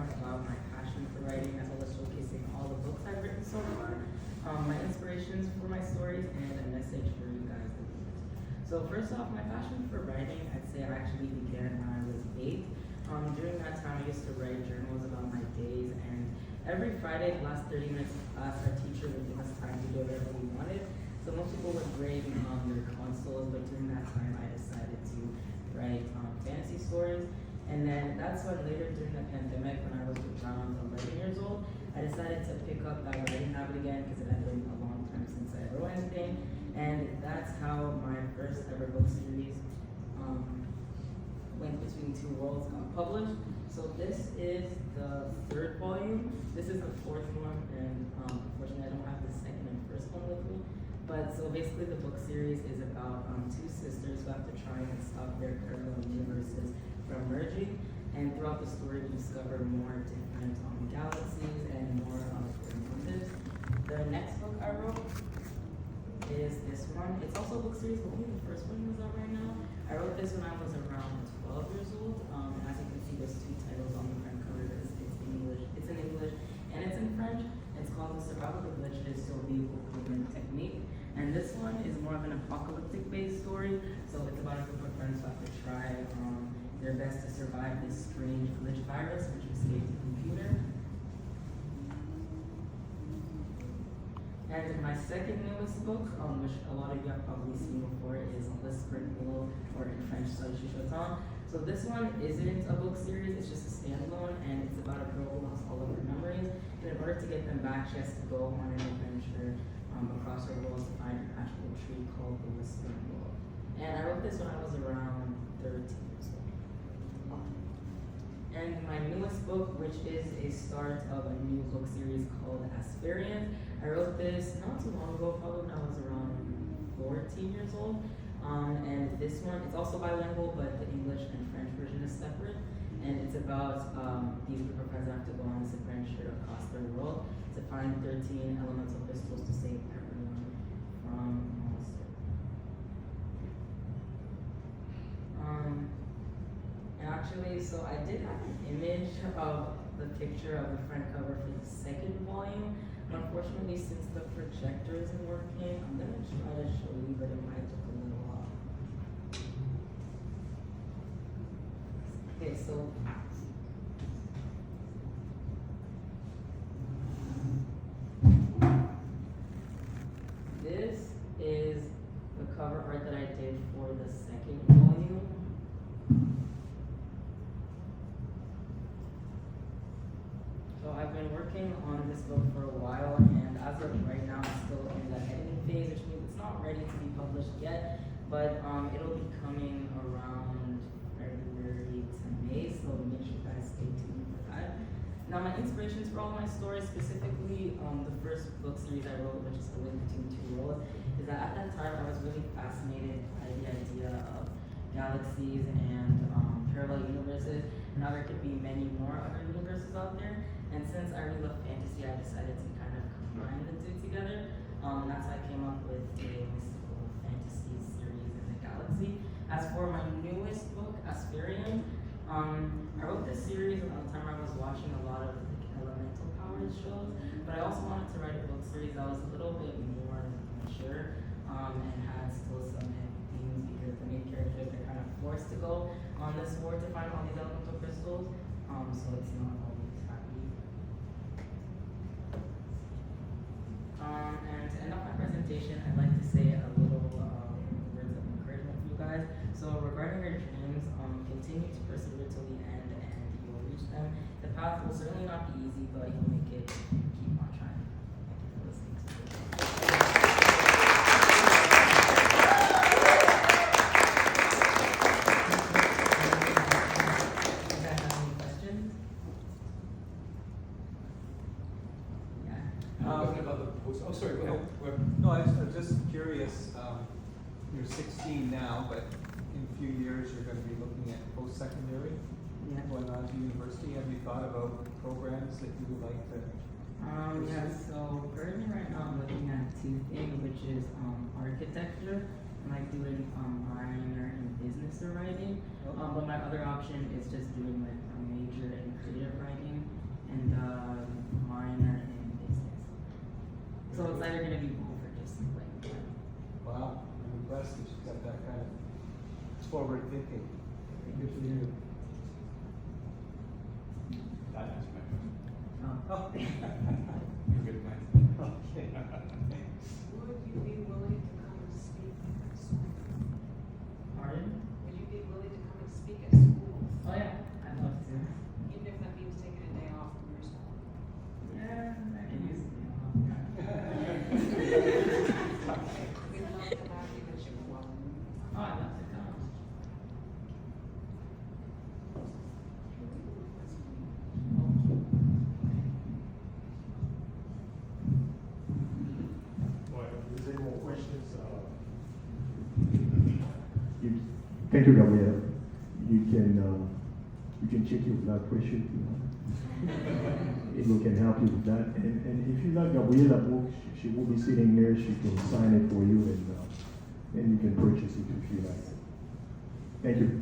more about my passion for writing as well as showcasing all the books I've written so far, my inspirations for my stories, and a message for you guys, the readers. So first off, my passion for writing, I'd say I actually began when I was 8. During that time, I used to write journals about my days, and every Friday, the last 30 minutes of class, our teacher would give us time to do whatever we wanted. So most people would grade their consoles, but during that time, I decided to write fantasy stories. And then that's when later during the pandemic, when I was around 11 years old, I decided to pick up that writing habit again because it had been a long time since I wrote anything. And that's how my first ever book series went between two worlds got published. So this is the 3rd volume. This is the 4th one, and unfortunately I don't have the 2nd and 1st one with me. But so basically the book series is about 2 sisters who have to try and stop their parallel universes from merging, and throughout the story we discover more different galaxies and more hidden motives. The next book I wrote is this one. It's also a book series, but only the first one is out right now. I wrote this when I was around 12 years old, and as you can see there's 2 titles on the front cover. It's in English and it's in French. It's called The Survival of Glitches, Survival Human Technique. And this one is more of an apocalyptic based story. So it's about a group of friends who have to try their best to survive this strange glitch virus which escaped the computer. And my second newest book, which a lot of you have probably seen before, is Le Scribble, or in French, Chuchotin. So this one isn't a book series, it's just a standalone, and it's about a girl who lost all of her memories. And in order to get them back, she has to go on an adventure across her world to find a magical tree called the Whispering World. And I wrote this when I was around 13 years old. And my newest book, which is a start of a new book series called Asphariens. I wrote this not too long ago, probably when I was around 14 years old. And this one, it's also bilingual, but the English and French version is separate. And it's about these group of friends that have to go on this adventure across their world to find 13 elemental crystals to save everyone from monsters. And actually, so I did have an image of the picture of the front cover for the 2nd volume. But unfortunately, since the projector isn't working, I'm gonna try to show you, but it might take a little while. Okay, so this is the cover art that I did for the 2nd volume. So I've been working on this book for a while, and as of right now, I'm still in the editing phase, which means it's not ready to be published yet, but it'll be coming around February to May, so make sure you guys stay tuned for that. Now, my inspirations for all my stories, specifically the first book series I wrote, which is The Link Between Two Worlds, is that at that time I was really fascinated by the idea of galaxies and parallel universes. Now there could be many more other universes out there. And since I really love fantasy, I decided to kind of combine the 2 together. And that's how I came up with a mystical fantasy series in the galaxy. As for my newest book, Asphariens, I wrote this series around the time I was watching a lot of elemental powered shows, but I also wanted to write a book series that was a little bit more mature and had still some heavy themes because the main characters are kind of forced to go on this war to find all these elemental crystals. So it's not always happy. And to end off my presentation, I'd like to say a little words of encouragement for you guys. So regarding your dreams, continue to persevere till the end and you will reach them. The path will certainly not be easy, but you'll make it. Keep on trying. Thank you for listening to me. You guys have any questions? Yeah. About the post. Oh, sorry. Go ahead. No, I was just curious. You're 16 now, but in a few years you're going to be looking at post-secondary, going on to university. Have you thought about programs that you would like to? Yeah. So currently, right now, I'm looking at 2 things, which is architecture, and like doing minor in business or writing. But my other option is just doing like a major in creative writing. either gonna be both or just like one. Wow, I'm impressed that she's got that kind of forward thinking. Good for you. That answers my question. Oh. You're good, man. Okay. Would you be willing to come and speak at school? Pardon? Would you be willing to come and speak at school? Oh yeah, I'd love to. Even if that means taking a day off from your school? Yeah, I can use it. We'd love to have you, but you're welcome. Oh, I'd love to come. Well, if there's any more questions, Thank you, Gabriel. You can check your blood pressure. It can help you with that. And if you like Gabriela book, she will be sitting there. She can sign it for you, and you can purchase it if you like. Thank you.